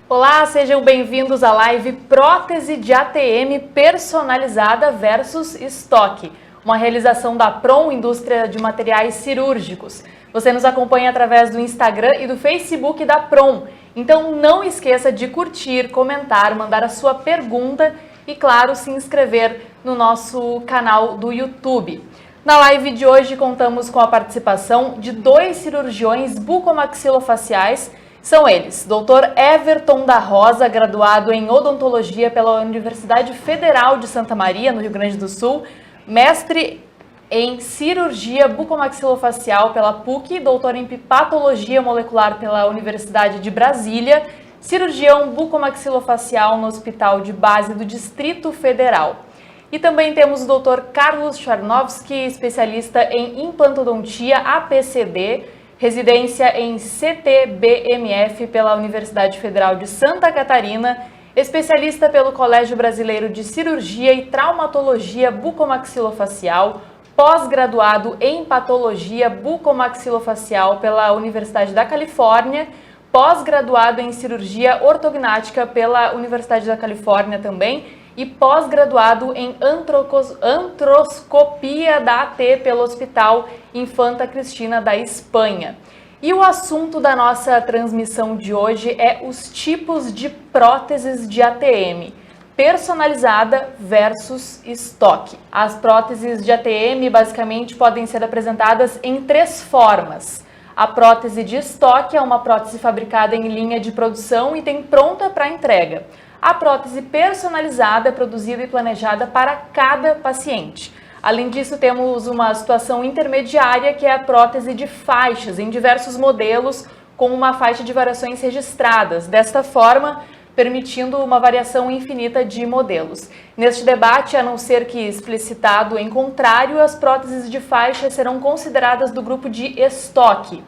Olá, sejam bem-vindos à live Prótese de ATM Personalizada versus Estoque, uma realização da Prom Indústria de Materiais Cirúrgicos. Você nos acompanha através do Instagram e do Facebook da Prom, então não esqueça de curtir, comentar, mandar a sua pergunta e, claro, se inscrever no nosso canal do YouTube. Na live de hoje contamos com a participação de 2 cirurgiões bucomaxilofaciais. São eles, Dr. Everton da Rosa, graduado em Odontologia pela Universidade Federal de Santa Maria, no Rio Grande do Sul, mestre em Cirurgia Bucomaxilofacial pela PUC, doutor em Patologia Molecular pela Universidade de Brasília, cirurgião bucomaxilofacial no Hospital de Base do Distrito Federal. E também temos o Dr. Carlos Charnovski, especialista em implantodontia APCD, residência em CTBMF pela Universidade Federal de Santa Catarina, especialista pelo Colégio Brasileiro de Cirurgia e Traumatologia Bucomaxilofacial, pós-graduado em Patologia Bucomaxilofacial pela Universidade da Califórnia, pós-graduado em Cirurgia Ortognática pela Universidade da Califórnia também, e pós-graduado em Antroscopia da AT pelo Hospital Infanta Cristina da Espanha. E o assunto da nossa transmissão de hoje é os tipos de próteses de ATM, personalizada versus estoque. As próteses de ATM basicamente podem ser apresentadas em 3 formas. A prótese de estoque é uma prótese fabricada em linha de produção e tem pronta para entrega. A prótese personalizada é produzida e planejada para cada paciente. Além disso, temos uma situação intermediária, que é a prótese de faixas, em diversos modelos, com uma faixa de variações registradas. Desta forma, permitindo uma variação infinita de modelos. Neste debate, a não ser que explicitado em contrário, as próteses de faixa serão consideradas do grupo de estoque.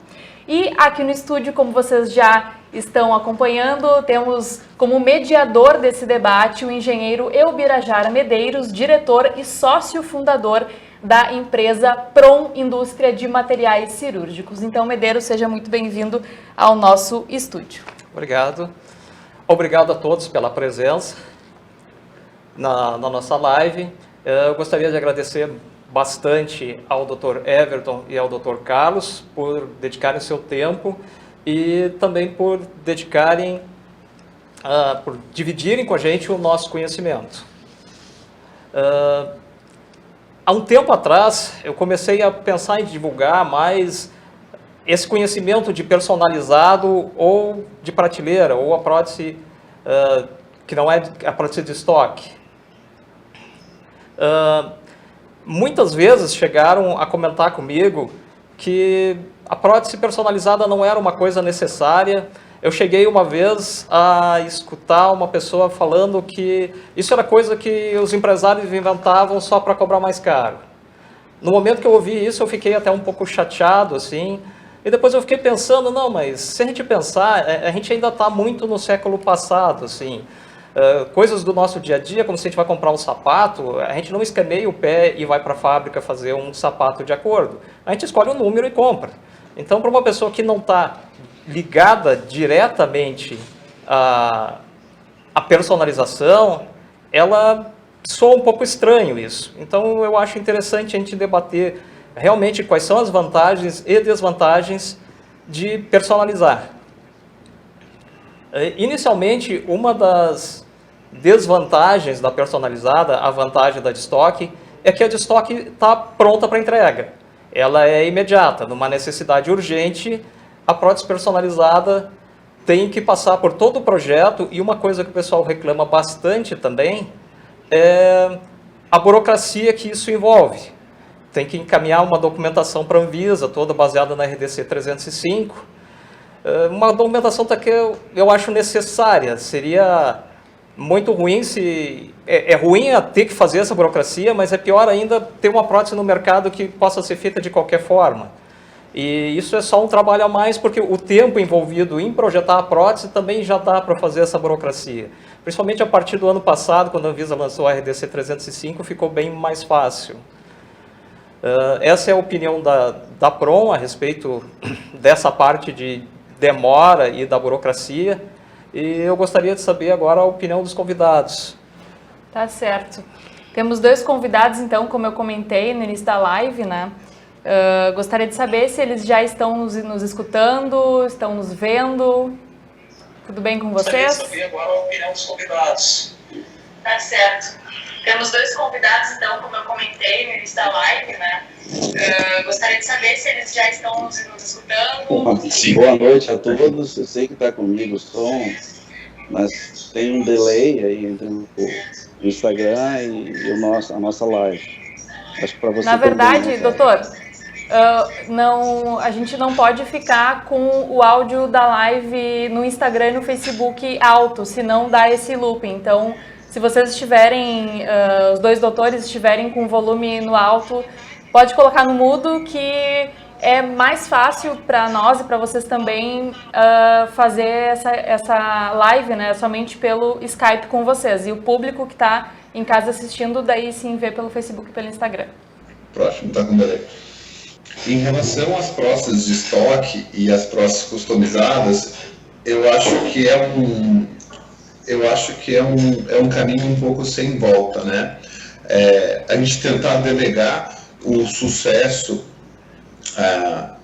E aqui no estúdio, como vocês já estão acompanhando, temos como mediador desse debate o engenheiro Elbirajara Medeiros, diretor e sócio fundador da empresa Prom Indústria de Materiais Cirúrgicos. Então, Medeiros, seja muito bem-vindo ao nosso estúdio. Obrigado. Obrigado a todos pela presença na nossa live. Eu gostaria de agradecer bastante ao Dr. Everton e ao Dr. Carlos por dedicarem seu tempo e também por dedicarem, por dividirem com a gente o nosso conhecimento. Há um tempo atrás, eu comecei a pensar em divulgar mais esse conhecimento de personalizado ou de prateleira, ou a prótese que não é a prótese de estoque. Muitas vezes chegaram a comentar comigo que a prótese personalizada não era uma coisa necessária. Eu cheguei uma vez a escutar uma pessoa falando que isso era coisa que os empresários inventavam só para cobrar mais caro. No momento que eu ouvi isso, eu fiquei até um pouco chateado, assim, e depois eu fiquei pensando, não, mas se a gente pensar, a gente ainda está muito no século passado, assim. Coisas do nosso dia a dia, como se a gente vai comprar um sapato, a gente não escaneia o pé e vai para a fábrica fazer um sapato de acordo. A gente escolhe um número e compra. Então, para uma pessoa que não está ligada diretamente à personalização, ela soa um pouco estranho isso. Então, eu acho interessante a gente debater realmente quais são as vantagens e desvantagens de personalizar. Inicialmente, uma das desvantagens da personalizada, a vantagem da de estoque, é que a de estoque está pronta para entrega. Ela é imediata, numa necessidade urgente, a prótese personalizada tem que passar por todo o projeto, e uma coisa que o pessoal reclama bastante também é a burocracia que isso envolve. Tem que encaminhar uma documentação para a Anvisa, toda baseada na RDC 305, uma documentação que eu acho necessária. Seria muito ruim se... É ruim ter que fazer essa burocracia, mas é pior ainda ter uma prótese no mercado que possa ser feita de qualquer forma. E isso é só um trabalho a mais, porque o tempo envolvido em projetar a prótese também já dá para fazer essa burocracia. Principalmente a partir do ano passado, quando a Anvisa lançou a RDC 305, ficou bem mais fácil. Essa é a opinião da Prom a respeito dessa parte de demora e da burocracia. e eu gostaria de saber agora a opinião dos convidados. Tá certo. Temos 2 convidados, então, como eu comentei no início da live, né? Gostaria de saber se eles já estão nos escutando, estão nos vendo. Tudo bem com vocês? Gostaria de saber agora a opinião dos convidados. Tá certo. Temos 2 convidados, então, como eu comentei no início da live, né? Gostaria de saber se eles já estão nos escutando. Sim. Boa noite a todos. Eu sei que está comigo o som, mas tem um delay aí entre o Instagram e a nossa live. Acho que para você. Na verdade, também, né, doutor, a gente não pode ficar com o áudio da live no Instagram e no Facebook alto, senão dá esse looping. Então, se vocês estiverem, os 2 doutores estiverem com o volume no alto, pode colocar no mudo, que é mais fácil para nós e para vocês também fazer essa live, né, somente pelo Skype com vocês. E o público que está em casa assistindo, daí sim vê pelo Facebook e pelo Instagram. Próximo, tá com delay. Em relação às próteses de estoque e as próteses customizadas, eu acho que é um caminho um pouco sem volta, né? A gente tentar delegar o sucesso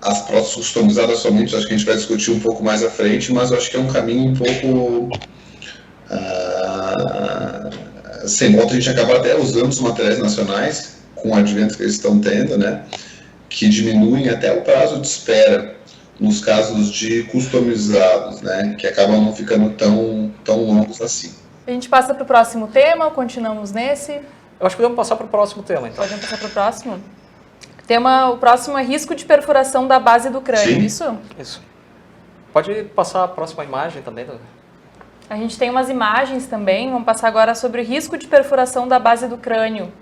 às próteses customizadas somente, acho que a gente vai discutir um pouco mais à frente, mas eu acho que é um caminho um pouco sem volta. A gente acaba até usando os materiais nacionais com o advento que eles estão tendo, né? Que diminuem até o prazo de espera nos casos de customizados, né? Que acabam não ficando tão longos assim. A gente passa para o próximo tema ou continuamos nesse? Eu acho que podemos passar para o próximo tema, então. Podemos passar para o próximo? O próximo é risco de perfuração da base do crânio, Sim. isso? Isso. Pode passar a próxima imagem também, doutor? A gente tem umas imagens também, vamos passar agora sobre o risco de perfuração da base do crânio.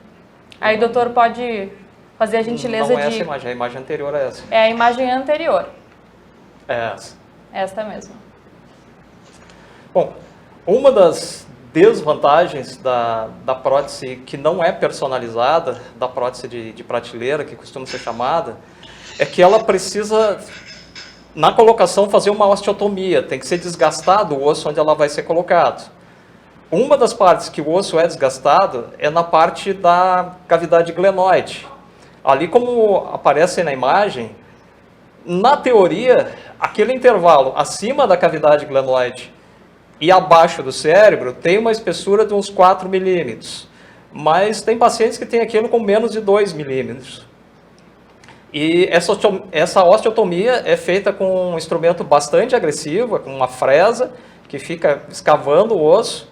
Aí, doutor, pode fazer a gentileza Não é de... essa imagem, a imagem anterior é essa. É a imagem anterior. É essa. Esta mesmo. Bom, uma das desvantagens da prótese que não é personalizada, da prótese de prateleira, que costuma ser chamada, é que ela precisa, na colocação, fazer uma osteotomia, tem que ser desgastado o osso onde ela vai ser colocado. Uma das partes que o osso é desgastado é na parte da cavidade glenoide. Ali, como aparece na imagem, na teoria, aquele intervalo acima da cavidade glenoide e abaixo do cérebro tem uma espessura de uns 4 milímetros. Mas tem pacientes que têm aquilo com menos de 2 milímetros. E essa osteotomia é feita com um instrumento bastante agressivo, com uma fresa, que fica escavando o osso.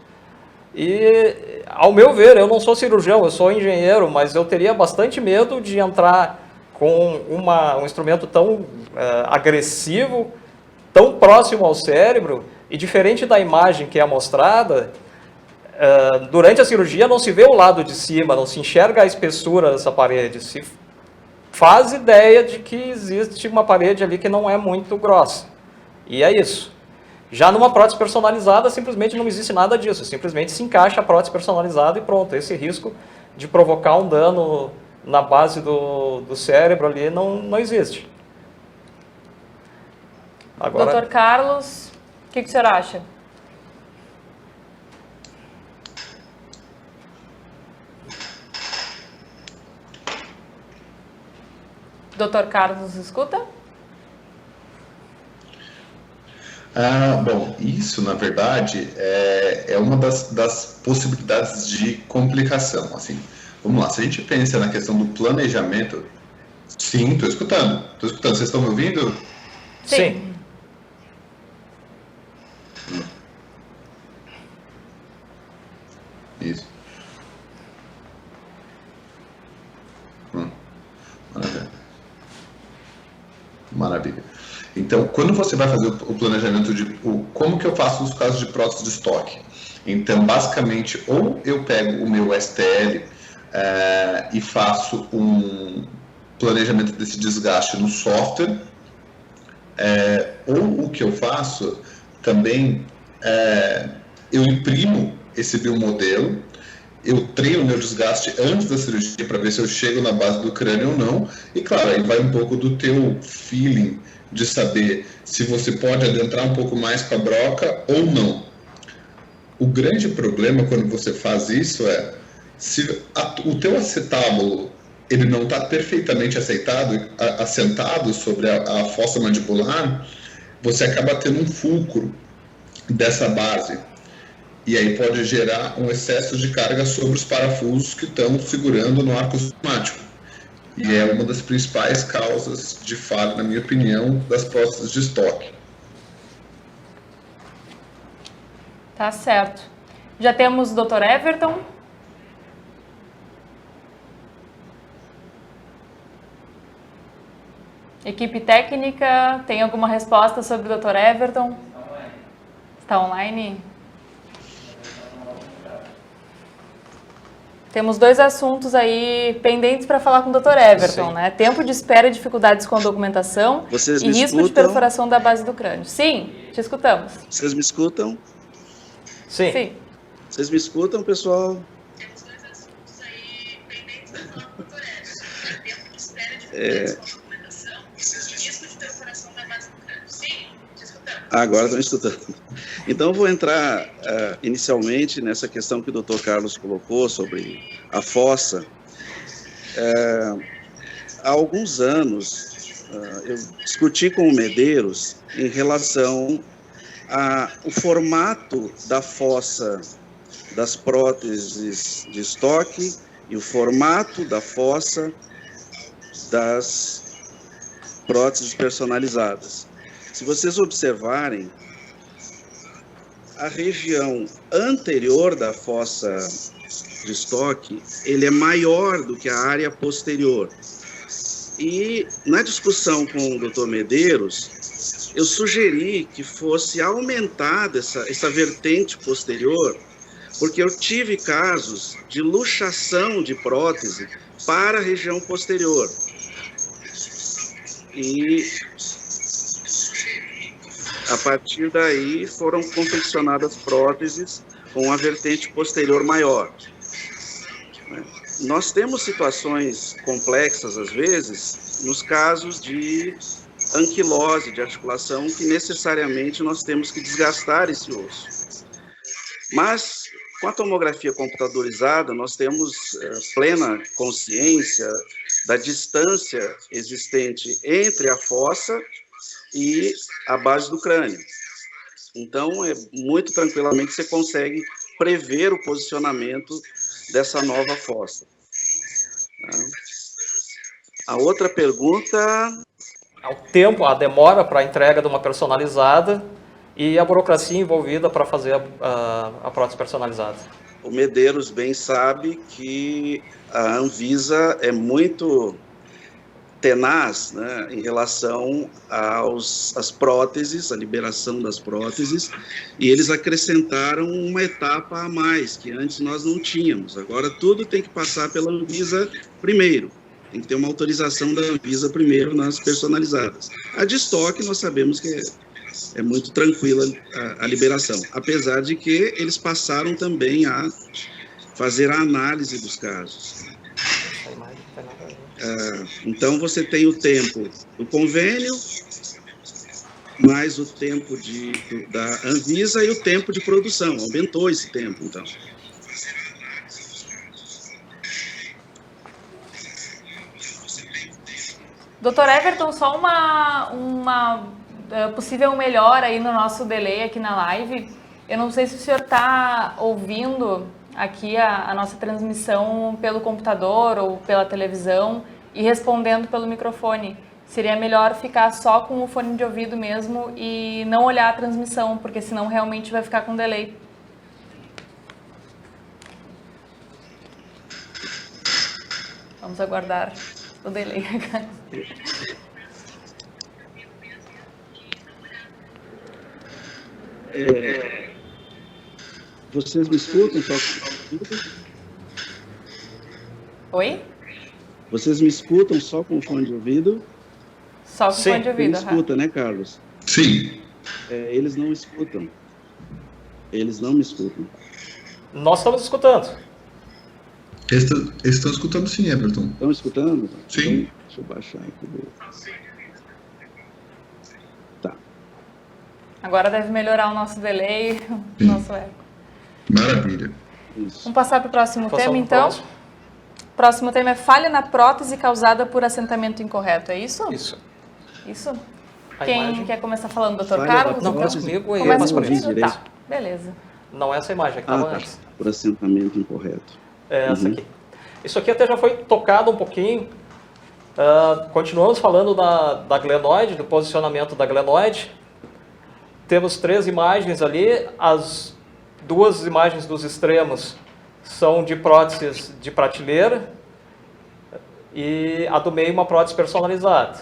E, ao meu ver, eu não sou cirurgião, eu sou engenheiro, mas eu teria bastante medo de entrar com um instrumento tão agressivo, tão próximo ao cérebro, e diferente da imagem que é mostrada, durante a cirurgia não se vê o lado de cima, não se enxerga a espessura dessa parede, se faz ideia de que existe uma parede ali que não é muito grossa. E é isso. Já numa prótese personalizada, simplesmente não existe nada disso, simplesmente se encaixa a prótese personalizada e pronto. Esse risco de provocar um dano na base do cérebro ali não existe. Agora... Doutor Carlos, o que o senhor acha? Doutor Carlos, nos escuta? Bom, isso, na verdade, é uma das possibilidades de complicação. Assim, vamos lá, se a gente pensa na questão do planejamento... Sim, estou escutando. Vocês estão me ouvindo? Sim. Isso. Maravilha. Maravilha. Então, quando você vai fazer o planejamento de como que eu faço os casos de prótese de estoque? Então, basicamente, ou eu pego o meu STL e faço um planejamento desse desgaste no software, ou o que eu faço também, eu imprimo esse biomodelo, eu treino meu desgaste antes da cirurgia para ver se eu chego na base do crânio ou não, e claro, aí vai um pouco do teu feeling de saber se você pode adentrar um pouco mais com a broca ou não. O grande problema quando você faz isso é, se o teu acetábulo ele não está perfeitamente assentado sobre a fossa mandibular, você acaba tendo um fulcro dessa base. E aí pode gerar um excesso de carga sobre os parafusos que estão segurando no arco cistomático. E é uma das principais causas de falha, na minha opinião, das próteses de estoque. Tá certo. Já temos o Dr. Everton. Equipe técnica, tem alguma resposta sobre o Dr. Everton? Está online? Temos 2 assuntos aí pendentes para falar com o Dr. Everton, Sim. né? Tempo de espera e dificuldades com a documentação Vocês e me risco de escutam? perfuração da base do crânio. Sim, te escutamos. Vocês me escutam? Sim. Sim. Vocês me escutam, pessoal? Temos 2 assuntos aí pendentes para falar com o Dr. Everton. Tempo de espera de dificuldades com a documentação e risco de perfuração da base do crânio. Sim, te escutamos. Agora estão escutando. Então, eu vou entrar inicialmente nessa questão que o Dr. Carlos colocou sobre a fossa. Há alguns anos, eu discuti com o Medeiros em relação ao formato da fossa das próteses de estoque e o formato da fossa das próteses personalizadas. Se vocês observarem, a região anterior da fossa de estoque, ele é maior do que a área posterior. E na discussão com o Dr. Medeiros, eu sugeri que fosse aumentada essa vertente posterior, porque eu tive casos de luxação de prótese para a região posterior. E a partir daí foram confeccionadas próteses com a vertente posterior maior. Nós temos situações complexas, às vezes, nos casos de anquilose de articulação, que necessariamente nós temos que desgastar esse osso. Mas, com a tomografia computadorizada, nós temos plena consciência da distância existente entre a fossa e a base do crânio. Então, muito tranquilamente você consegue prever o posicionamento dessa nova fossa. A outra pergunta... O tempo, a demora para a entrega de uma personalizada e a burocracia envolvida para fazer a prótese personalizada. O Medeiros bem sabe que a Anvisa é muito tenaz, né, em relação às próteses, a liberação das próteses, e eles acrescentaram uma etapa a mais, que antes nós não tínhamos. Agora tudo tem que passar pela Anvisa primeiro, tem que ter uma autorização da Anvisa primeiro nas personalizadas. A de estoque nós sabemos que é muito tranquila a liberação, apesar de que eles passaram também a fazer a análise dos casos. Então, você tem o tempo do convênio, mais o tempo da Anvisa e o tempo de produção. Aumentou esse tempo, então. Doutor Everton, só uma possível melhora aí no nosso delay aqui na live. Eu não sei se o senhor está ouvindo aqui a nossa transmissão pelo computador ou pela televisão e respondendo pelo microfone. Seria melhor ficar só com o fone de ouvido mesmo e não olhar a transmissão, porque senão realmente vai ficar com delay. Vamos aguardar o delay. Vocês me escutam só com o fone? Oi? Vocês me escutam só com o fone de ouvido? Só com o fone de Você ouvido. escuta, né, Carlos? Sim. Eles não escutam. Eles não me escutam. Nós estamos escutando. Eles estão escutando sim, Everton. Estão escutando? Sim. Então, deixa eu baixar aqui. Tá. Agora deve melhorar o nosso delay, o nosso eco. Maravilha. Isso. Vamos passar para o próximo Passamos tema, pro então? próximo. Próximo tema é falha na prótese causada por assentamento incorreto, é isso? Isso. Isso? A Quem imagem. quer começar falando, doutor Falha Carlos? da Não, começa comigo e eu Começa passo por comigo? isso. Tá, beleza. Não é essa imagem que estava antes. Por assentamento incorreto. É essa Uhum. aqui. Isso aqui até já foi tocado um pouquinho. Continuamos falando da glenoide, do posicionamento da glenoide. Temos 3 imagens ali. As 2 imagens dos extremos são de próteses de prateleira e a do meio uma prótese personalizada.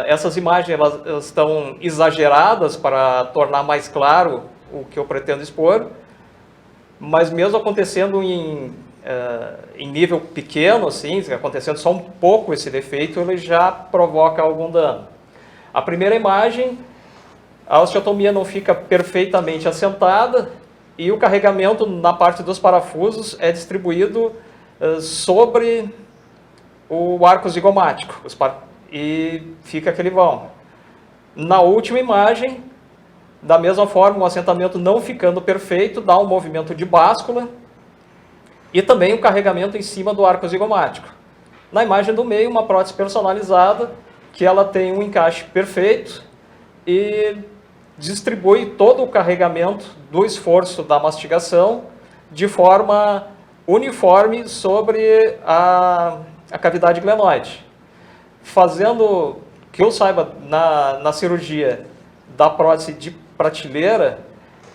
Essas imagens elas estão exageradas para tornar mais claro o que eu pretendo expor, mas mesmo acontecendo em nível pequeno, assim, acontecendo só um pouco esse defeito, ele já provoca algum dano. A primeira imagem, a osteotomia não fica perfeitamente assentada e o carregamento na parte dos parafusos é distribuído sobre o arco zigomático e fica aquele vão. Na última imagem, da mesma forma, o assentamento não ficando perfeito, dá um movimento de báscula e também o carregamento em cima do arco zigomático. Na imagem do meio, uma prótese personalizada, que ela tem um encaixe perfeito e distribui todo o carregamento do esforço da mastigação de forma uniforme sobre a cavidade glenoide. Fazendo, que eu saiba, na cirurgia da prótese de prateleira,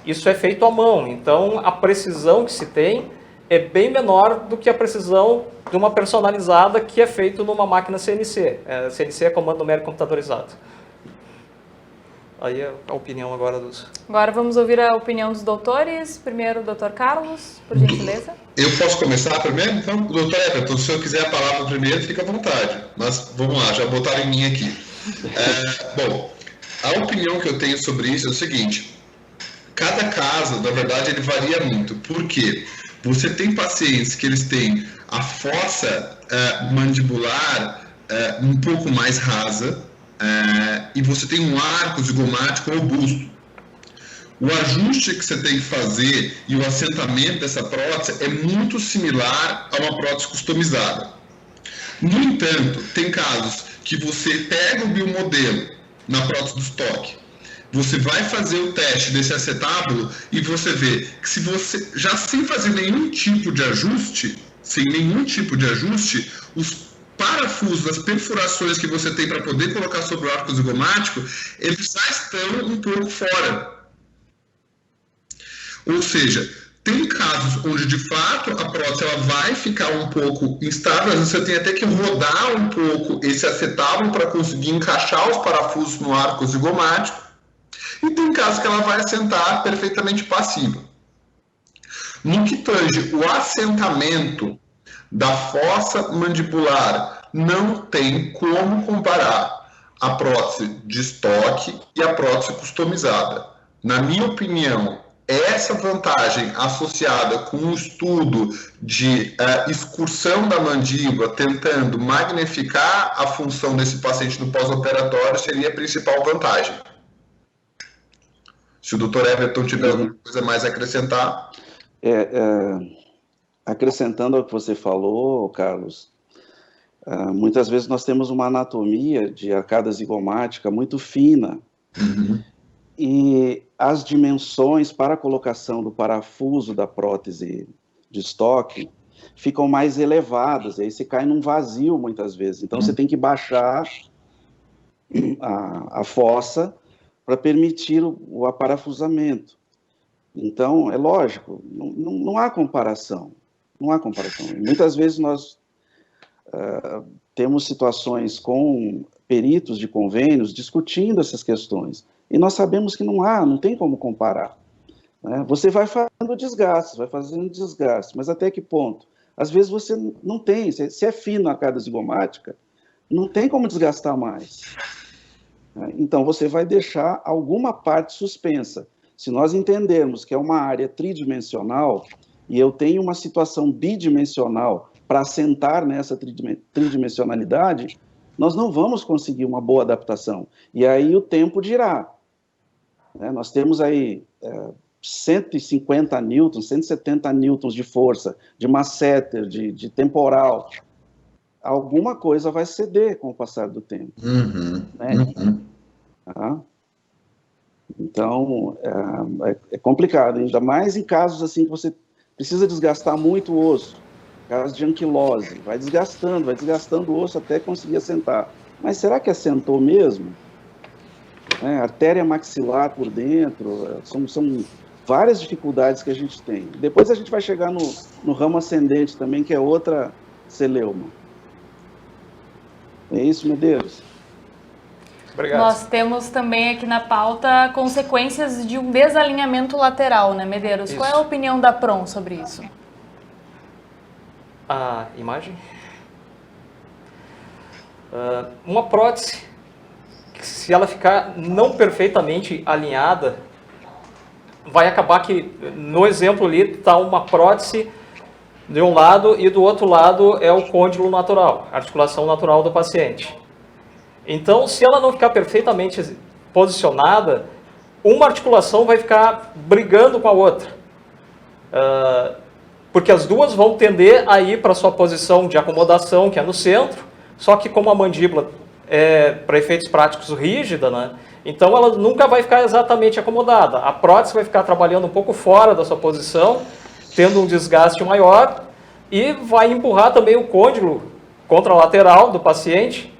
isso é feito à mão, então a precisão que se tem é bem menor do que a precisão de uma personalizada que é feito numa máquina CNC. CNC é comando numérico computadorizado. Aí é a opinião agora dos... Agora vamos ouvir a opinião dos doutores. Primeiro, o doutor Carlos, por gentileza. Eu posso começar primeiro? Então, doutor Everton, se eu quiser a palavra primeiro, fica à vontade. Mas vamos lá, já botaram em mim aqui. Bom, a opinião que eu tenho sobre isso é o seguinte. Cada caso, na verdade, ele varia muito. Por quê? Você tem pacientes que eles têm a fossa mandibular um pouco mais rasa, e você tem um arco zigomático robusto. O ajuste que você tem que fazer e o assentamento dessa prótese é muito similar a uma prótese customizada. No entanto, tem casos que você pega o biomodelo na prótese do estoque, você vai fazer o teste desse acetábulo e você vê que se você, já sem fazer nenhum tipo de ajuste, os parafusos, as perfurações que você tem para poder colocar sobre o arco zigomático, eles já estão um pouco fora. Ou seja, tem casos onde de fato a prótese ela vai ficar um pouco instável, às vezes você tem até que rodar um pouco esse acetábulo para conseguir encaixar os parafusos no arco zigomático, e tem casos que ela vai assentar perfeitamente passiva. No que tange o assentamento da fossa mandibular, não tem como comparar a prótese de estoque e a prótese customizada. Na minha opinião, essa vantagem associada com um estudo de excursão da mandíbula, tentando magnificar a função desse paciente no pós-operatório, seria a principal vantagem. Se o Dr. Everton tiver alguma coisa mais a acrescentar. Acrescentando ao que você falou, Carlos, muitas vezes nós temos uma anatomia de arcada zigomática muito fina. Uhum. E as dimensões para a colocação do parafuso da prótese de estoque ficam mais elevadas, e aí você cai num vazio muitas vezes. Então você tem que baixar a fossa para permitir o aparafusamento. Então, é lógico, não há comparação. Não há comparação. E muitas vezes nós temos situações com peritos de convênios discutindo essas questões. E nós sabemos que não tem como comparar. Né? Você vai fazendo desgastes, mas até que ponto? Às vezes você não tem, se é fino a arcada zigomática, não tem como desgastar mais. Né? Então você vai deixar alguma parte suspensa. Se nós entendermos que é uma área tridimensional, e eu tenho uma situação bidimensional para assentar nessa tridimensionalidade, nós não vamos conseguir uma boa adaptação. E aí o tempo dirá. Nós temos aí 150 newtons, 170 newtons de força, de masseter, de temporal, alguma coisa vai ceder com o passar do tempo. Né? Tá? Então, é complicado, ainda mais em casos assim que você precisa desgastar muito o osso, caso de anquilose, vai desgastando o osso até conseguir assentar. Mas será que assentou mesmo? Artéria maxilar por dentro, são várias dificuldades que a gente tem. Depois a gente vai chegar no ramo ascendente também, que é outra celeuma. É isso, Medeiros? Obrigado. Nós temos também aqui na pauta consequências de um desalinhamento lateral, né, Medeiros? Qual é a opinião da PROM sobre isso? A imagem? Uma prótese, se ela ficar não perfeitamente alinhada, vai acabar que, no exemplo ali, está uma prótese de um lado e do outro lado é o côndilo natural, a articulação natural do paciente. Então, se ela não ficar perfeitamente posicionada, uma articulação vai ficar brigando com a outra. Porque as duas vão tender a ir para a sua posição de acomodação, que é no centro, só que como a mandíbula é, para efeitos práticos, rígida, né? Então ela nunca vai ficar exatamente acomodada. A prótese vai ficar trabalhando um pouco fora da sua posição, tendo um desgaste maior, e vai empurrar também o côndilo contralateral do paciente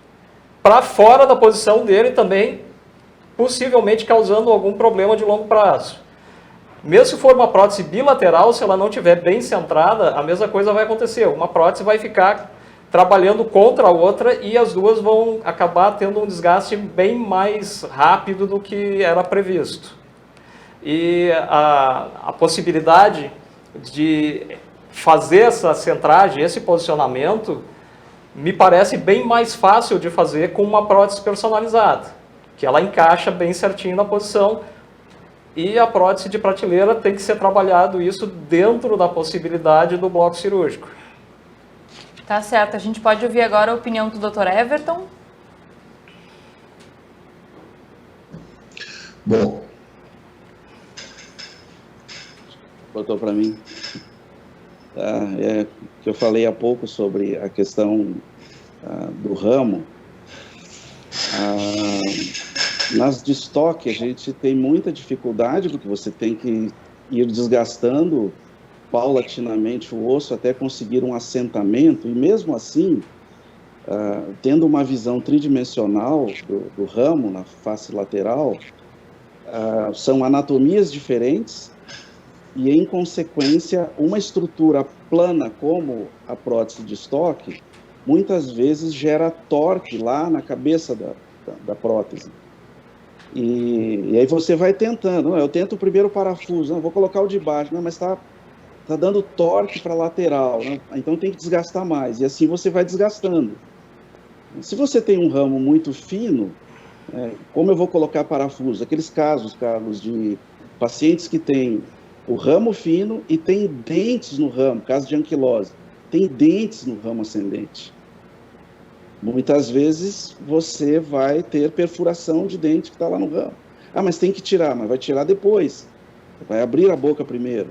para fora da posição dele também, possivelmente causando algum problema de longo prazo. Mesmo se for uma prótese bilateral, se ela não estiver bem centrada, a mesma coisa vai acontecer. Uma prótese vai ficar trabalhando contra a outra e as duas vão acabar tendo um desgaste bem mais rápido do que era previsto. E a possibilidade de fazer essa centragem, esse posicionamento, me parece bem mais fácil de fazer com uma prótese personalizada, que ela encaixa bem certinho na posição. E a prótese de prateleira tem que ser trabalhado isso dentro da possibilidade do bloco cirúrgico. Tá certo. A gente pode ouvir agora a opinião do Dr. Everton. Bom. Botou para mim. Que eu falei há pouco sobre a questão do ramo. Nas de estoque, a gente tem muita dificuldade, porque você tem que ir desgastando paulatinamente o osso até conseguir um assentamento, e mesmo assim, tendo uma visão tridimensional do ramo na face lateral, são anatomias diferentes e, em consequência, uma estrutura plana como a prótese de estoque, muitas vezes gera torque lá na cabeça da prótese. E aí você vai tentando, eu tento o primeiro parafuso, vou colocar o de baixo, mas está dando torque para a lateral, então tem que desgastar mais, e assim você vai desgastando. Se você tem um ramo muito fino, como eu vou colocar parafuso? Aqueles casos, Carlos, de pacientes que têm o ramo fino e tem dentes no ramo, caso de anquilose, tem dentes no ramo ascendente. Muitas vezes você vai ter perfuração de dente que está lá no ramo. Mas tem que tirar, mas vai tirar depois. Vai abrir a boca primeiro.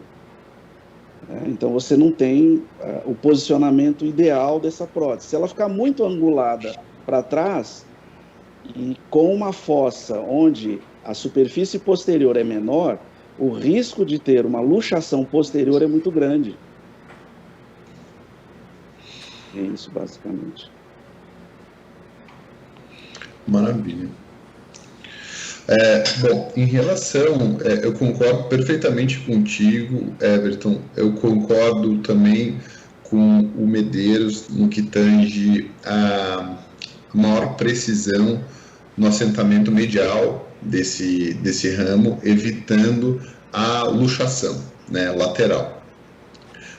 Então você não tem o posicionamento ideal dessa prótese. Se ela ficar muito angulada para trás e com uma fossa onde a superfície posterior é menor, o risco de ter uma luxação posterior é muito grande. É isso, basicamente. Maravilha. Bom, em relação, eu concordo perfeitamente contigo, Everton. Eu concordo também com o Medeiros no que tange a maior precisão no assentamento medial desse ramo, evitando a luxação, né, lateral.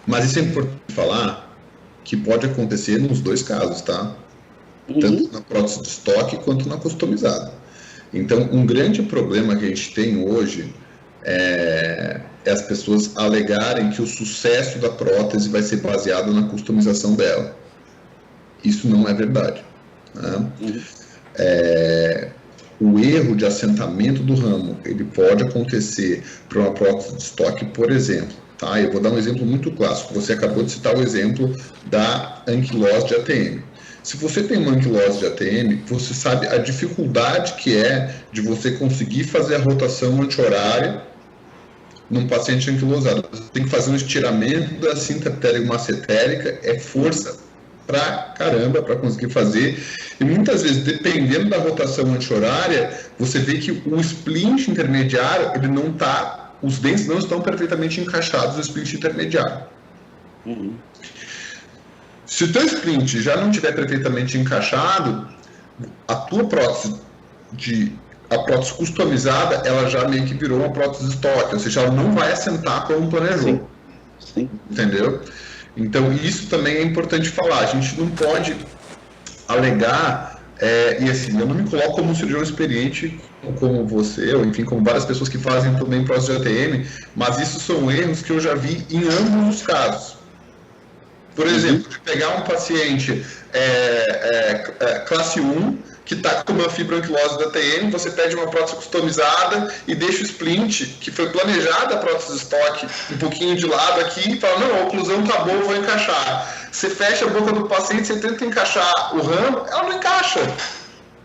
Mas isso é importante falar que pode acontecer nos dois casos, tá? Tanto na prótese de estoque quanto na customizada. Então, um grande problema que a gente tem hoje é as pessoas alegarem que o sucesso da prótese vai ser baseado na customização dela. Isso não é verdade, né? o erro de assentamento do ramo, ele pode acontecer para uma prótese de estoque, por exemplo. Tá? Eu vou dar um exemplo muito clássico. Você acabou de citar o exemplo da anquilose de ATM. Se você tem uma anquilose de ATM, você sabe a dificuldade que é de você conseguir fazer a rotação anti-horária num paciente anquilosado. Você tem que fazer um estiramento da cinta pterigo-massetérica, é força pra caramba para conseguir fazer. E muitas vezes, dependendo da rotação anti-horária, você vê que o splint intermediário, ele não tá, os dentes não estão perfeitamente encaixados no splint intermediário. Se o teu splint já não estiver perfeitamente encaixado, a tua prótese a prótese customizada, ela já meio que virou uma prótese estoque, ou seja, ela não vai assentar como planejou. Sim. Entendeu? Então, isso também é importante falar. A gente não pode alegar, e assim, eu não me coloco como um cirurgião experiente como você, ou enfim, como várias pessoas que fazem também prótese de ATM, mas isso são erros que eu já vi em ambos os casos. Por exemplo, de pegar um paciente classe 1, que está com uma fibroanquilose da TM, você pede uma prótese customizada e deixa o splint, que foi planejada a prótese de estoque, um pouquinho de lado aqui, e fala, não, a oclusão tá boa, eu vou encaixar. Você fecha a boca do paciente, você tenta encaixar o ramo, ela não encaixa.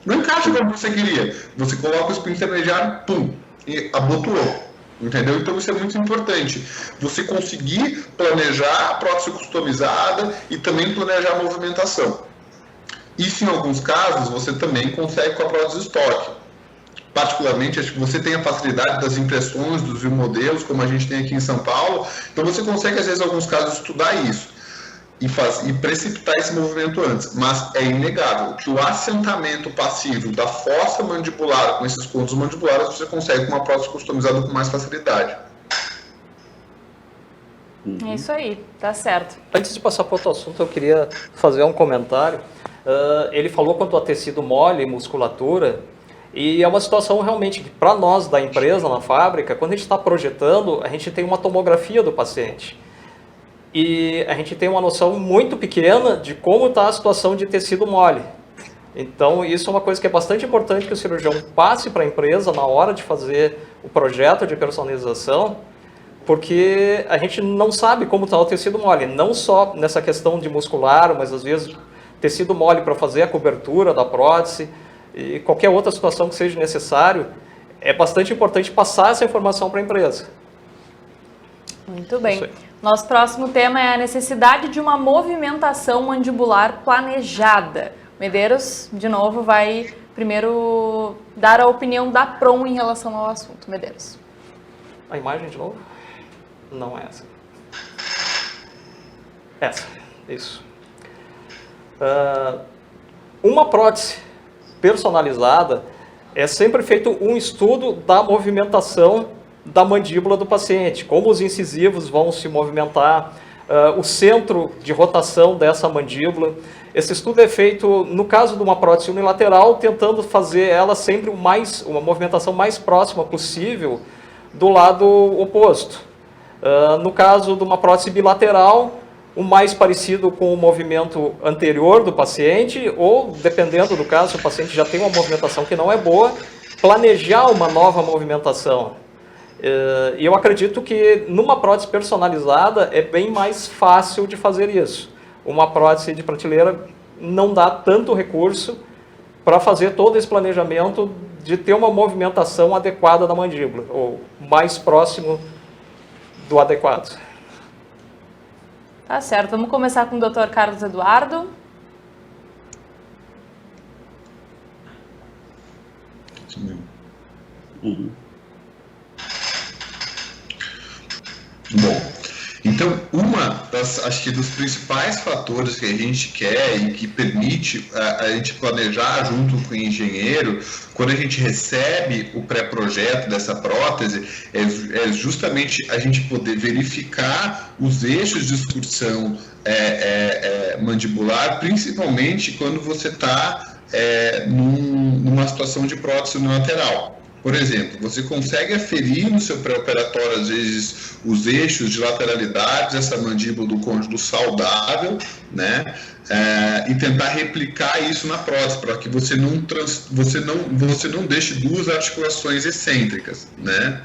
Não encaixa como você queria. Você coloca o splint intermediário, pum, e abotoou. Entendeu? Então isso é muito importante. Você conseguir planejar a prótese customizada e também planejar a movimentação. Isso, em alguns casos, você também consegue com a prótese de estoque. Particularmente, acho que você tem a facilidade das impressões dos modelos, como a gente tem aqui em São Paulo. Então, você consegue, às vezes, em alguns casos, estudar isso e precipitar esse movimento antes. Mas é inegável que o assentamento passivo da fossa mandibular com esses pontos mandibulares, você consegue com uma prótese customizada com mais facilidade. É isso aí, tá certo. Antes de passar para outro assunto, eu queria fazer um comentário. Ele falou quanto a tecido mole e musculatura, e é uma situação realmente que para nós da empresa, na fábrica, quando a gente está projetando, a gente tem uma tomografia do paciente. E a gente tem uma noção muito pequena de como está a situação de tecido mole. Então isso é uma coisa que é bastante importante que o cirurgião passe para a empresa na hora de fazer o projeto de personalização, porque a gente não sabe como está o tecido mole, não só nessa questão de muscular, mas às vezes tecido mole para fazer a cobertura da prótese e qualquer outra situação que seja necessário, é bastante importante passar essa informação para a empresa. Muito bem. Nosso próximo tema é a necessidade de uma movimentação mandibular planejada. Medeiros, de novo, vai primeiro dar a opinião da PROM em relação ao assunto. Medeiros. A imagem de novo? Não é essa. Essa, isso. Uma prótese personalizada é sempre feito um estudo da movimentação da mandíbula do paciente, como os incisivos vão se movimentar, o centro de rotação dessa mandíbula. Esse estudo é feito, no caso de uma prótese unilateral, tentando fazer ela sempre uma movimentação mais próxima possível do lado oposto. No caso de uma prótese bilateral, o mais parecido com o movimento anterior do paciente, ou, dependendo do caso, se o paciente já tem uma movimentação que não é boa, planejar uma nova movimentação. E eu acredito que numa prótese personalizada é bem mais fácil de fazer isso. Uma prótese de prateleira não dá tanto recurso para fazer todo esse planejamento de ter uma movimentação adequada da mandíbula, ou mais próximo do adequado. Tá certo, vamos começar com o Dr. Carlos Eduardo. Bom, então acho que dos principais fatores que a gente quer e que permite a gente planejar junto com o engenheiro, quando a gente recebe o pré-projeto dessa prótese, é justamente a gente poder verificar os eixos de excursão mandibular, principalmente quando você está numa situação de prótese unilateral. Por exemplo, você consegue aferir no seu pré-operatório, às vezes, os eixos de lateralidade dessa mandíbula do côndilo saudável, né? E tentar replicar isso na prótese, para que você não deixe duas articulações excêntricas, né?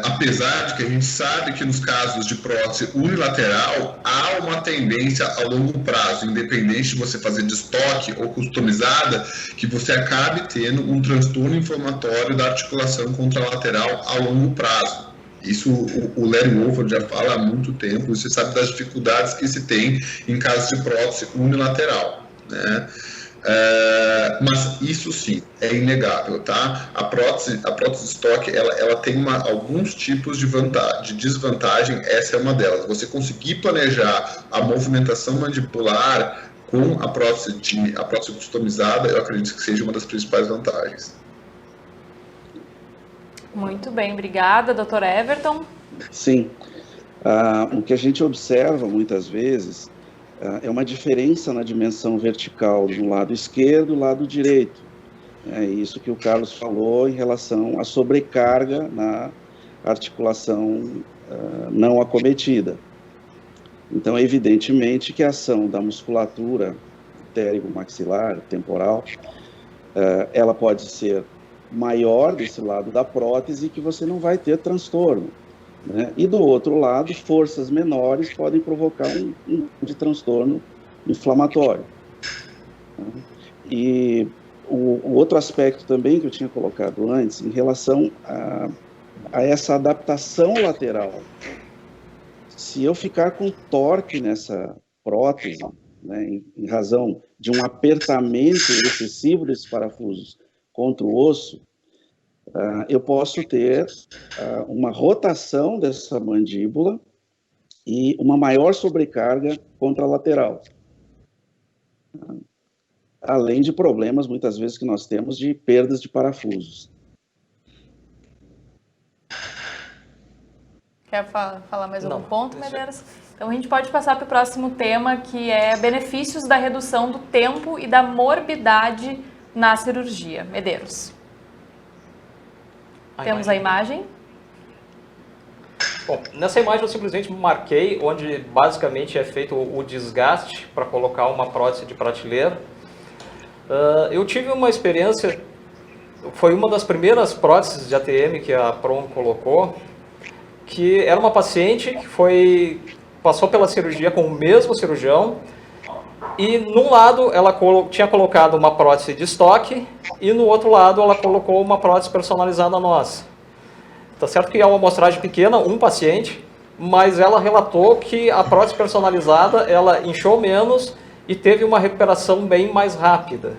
Apesar de que a gente sabe que nos casos de prótese unilateral há uma tendência a longo prazo, independente de você fazer de estoque ou customizada, que você acabe tendo um transtorno inflamatório da articulação contralateral a longo prazo. Isso o Larry Wolford já fala há muito tempo, você sabe das dificuldades que se tem em casos de prótese unilateral, né? Mas isso sim, é inegável, tá? A prótese estoque, ela tem alguns tipos de desvantagem, essa é uma delas. Você conseguir planejar a movimentação mandibular com a prótese customizada, eu acredito que seja uma das principais vantagens. Muito bem, obrigada, Dr. Everton. Sim, o que a gente observa muitas vezes é uma diferença na dimensão vertical do lado esquerdo e do lado direito. É isso que o Carlos falou em relação à sobrecarga na articulação não acometida. Então, evidentemente que a ação da musculatura pterigo-maxilar, temporal, ela pode ser maior desse lado da prótese, que você não vai ter transtorno, né? E do outro lado, forças menores podem provocar um transtorno inflamatório. E o outro aspecto também que eu tinha colocado antes, em relação a essa adaptação lateral. Se eu ficar com torque nessa prótese, né, em razão de um apertamento excessivo desses parafusos contra o osso, eu posso ter uma rotação dessa mandíbula e uma maior sobrecarga contralateral. Além de problemas, muitas vezes, que nós temos de perdas de parafusos. Quer falar mais algum ponto, Medeiros? Então a gente pode passar para o próximo tema, que é benefícios da redução do tempo e da morbidade na cirurgia. Medeiros. Temos a imagem. Bom, nessa imagem eu simplesmente marquei onde basicamente é feito o desgaste para colocar uma prótese de prateleira. Eu tive uma experiência, foi uma das primeiras próteses de ATM que a Prom colocou, que era uma paciente que passou pela cirurgia com o mesmo cirurgião, e num lado ela tinha colocado uma prótese de estoque e no outro lado ela colocou uma prótese personalizada nossa. Tá certo que é uma amostragem pequena, um paciente, mas ela relatou que a prótese personalizada ela inchou menos e teve uma recuperação bem mais rápida.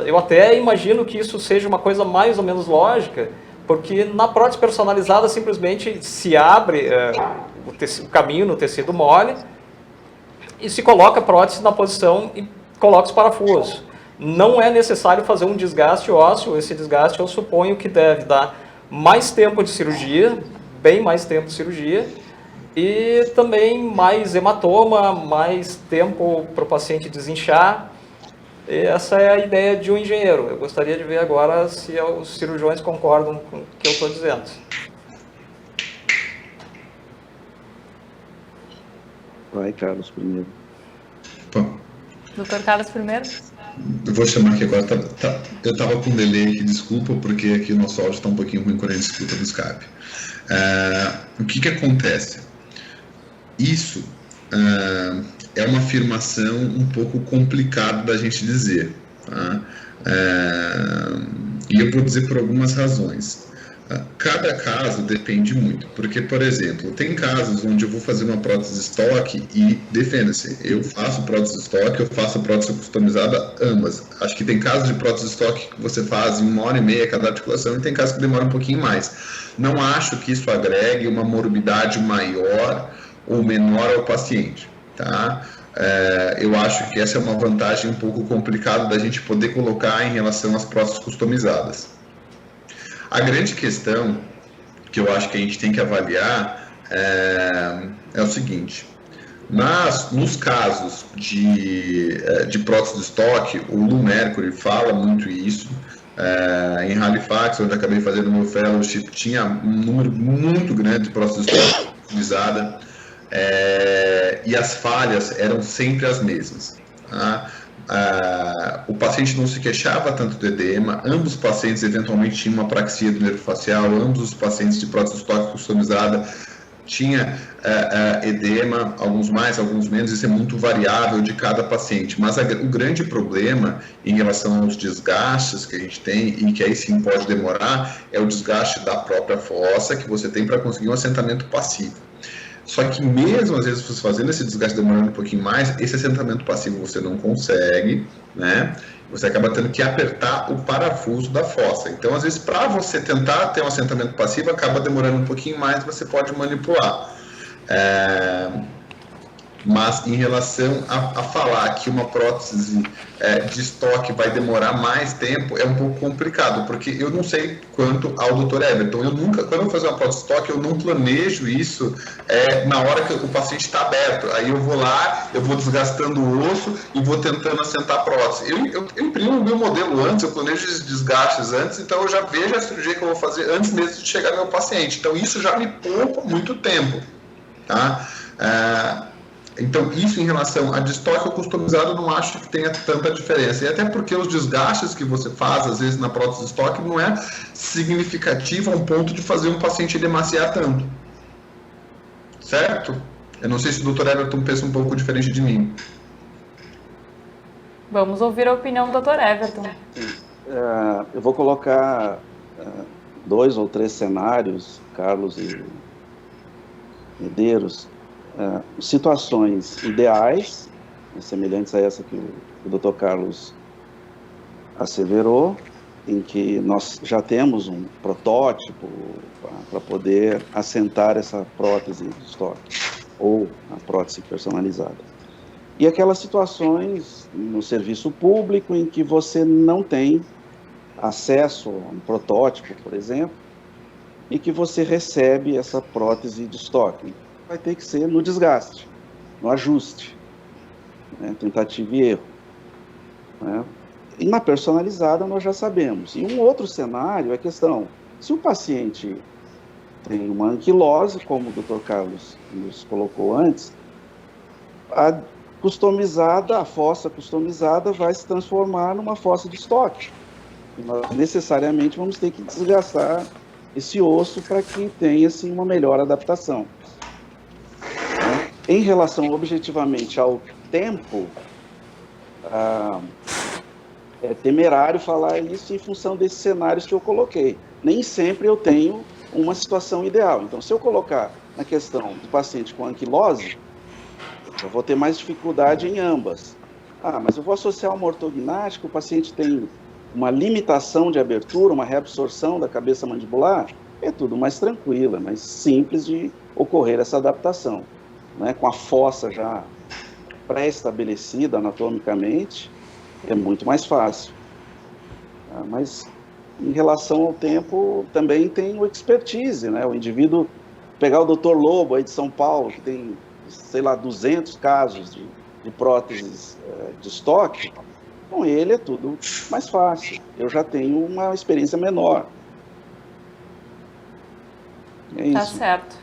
Eu até imagino que isso seja uma coisa mais ou menos lógica, porque na prótese personalizada simplesmente se abre o caminho no tecido mole e se coloca a prótese na posição e coloca os parafusos. Não é necessário fazer um desgaste ósseo, esse desgaste eu suponho que deve dar mais tempo de cirurgia, bem mais tempo de cirurgia, e também mais hematoma, mais tempo para o paciente desinchar. E essa é a ideia de um engenheiro. Eu gostaria de ver agora se os cirurgiões concordam com o que eu estou dizendo. Vai, Carlos, primeiro. Bom, Doutor Carlos primeiro. eu vou chamar aqui agora. Eu estava com um delay aqui, desculpa, porque aqui o nosso áudio está um pouquinho ruim quando a gente escuta no Skype. O que acontece? Isso é uma afirmação um pouco complicada da gente dizer, tá? E eu vou dizer por algumas razões. Cada caso depende muito, porque, por exemplo, tem casos onde eu vou fazer uma prótese estoque e defenda-se, eu faço prótese estoque, eu faço prótese customizada, ambas. Acho que tem casos de prótese estoque que você faz em 1h30 cada articulação e tem casos que demoram um pouquinho mais. Não acho que isso agregue uma morbidade maior ou menor ao paciente, tá? Eu acho que essa é uma vantagem um pouco complicada da gente poder colocar em relação às próteses customizadas. A grande questão que eu acho que a gente tem que avaliar é o seguinte: nos casos de prótese de estoque, o Lou Mercury fala muito isso, Em Halifax, onde acabei fazendo meu fellowship, tinha um número muito grande de prótese utilizada, e as falhas eram sempre as mesmas. Tá? O paciente não se queixava tanto do edema, ambos os pacientes eventualmente tinham uma apraxia do nervo facial, ambos os pacientes de prótese estóquica customizada tinha edema, alguns mais, alguns menos, isso é muito variável de cada paciente, mas o grande problema em relação aos desgastes que a gente tem, e que aí sim pode demorar, é o desgaste da própria fossa que você tem para conseguir um assentamento passivo. Só que mesmo, às vezes, você fazendo esse desgaste demorando um pouquinho mais, esse assentamento passivo você não consegue, né? Você acaba tendo que apertar o parafuso da fossa. Então, às vezes, para você tentar ter um assentamento passivo, acaba demorando um pouquinho mais, você pode manipular. Mas em relação a falar que uma prótese de estoque vai demorar mais tempo, é um pouco complicado, porque eu não sei quanto ao Dr. Everton. Eu nunca, quando eu vou fazer uma prótese de estoque, eu não planejo isso na hora que o paciente está aberto. Aí eu vou lá, eu vou desgastando o osso e vou tentando assentar a prótese. Eu imprimo o meu modelo antes, eu planejo os desgastes antes, então eu já vejo a cirurgia que eu vou fazer antes mesmo de chegar no meu paciente. Então isso já me poupa muito tempo, tá? Então, isso em relação a de estoque ou customizado, eu não acho que tenha tanta diferença. E até porque os desgastes que você faz, às vezes, na prótese de estoque, não é significativo a um ponto de fazer um paciente demaciar tanto. Certo? Eu não sei se o Dr. Everton pensa um pouco diferente de mim. Vamos ouvir a opinião do Dr. Everton. Eu vou colocar 2 ou 3 cenários, Carlos e Medeiros, situações ideais, semelhantes a essa que o Dr. Carlos asseverou, em que nós já temos um protótipo para poder assentar essa prótese de estoque, ou a prótese personalizada. E aquelas situações no serviço público em que você não tem acesso a um protótipo, por exemplo, e que você recebe essa prótese de estoque. Vai ter que ser no desgaste, no ajuste, né? Tentativa e erro. Né? E na personalizada nós já sabemos. E um outro cenário é a questão, se o paciente tem uma anquilose, como o Dr. Carlos nos colocou antes, a fossa customizada vai se transformar numa fossa de estoque. E nós necessariamente vamos ter que desgastar esse osso para que tenha assim, uma melhor adaptação. Em relação objetivamente ao tempo, é temerário falar isso em função desses cenários que eu coloquei. Nem sempre eu tenho uma situação ideal. Então, se eu colocar na questão do paciente com anquilose, eu vou ter mais dificuldade em ambas. Mas eu vou associar uma ortognática, o paciente tem uma limitação de abertura, uma reabsorção da cabeça mandibular, é tudo mais tranquilo, é mais simples de ocorrer essa adaptação. Né, com a fossa já pré-estabelecida anatomicamente, é muito mais fácil. Mas, em relação ao tempo, também tem o expertise, né? O indivíduo, pegar o Dr. Lobo aí de São Paulo, que tem, sei lá, 200 casos de próteses de estoque, com ele é tudo mais fácil. Eu já tenho uma experiência menor. É isso. Tá certo.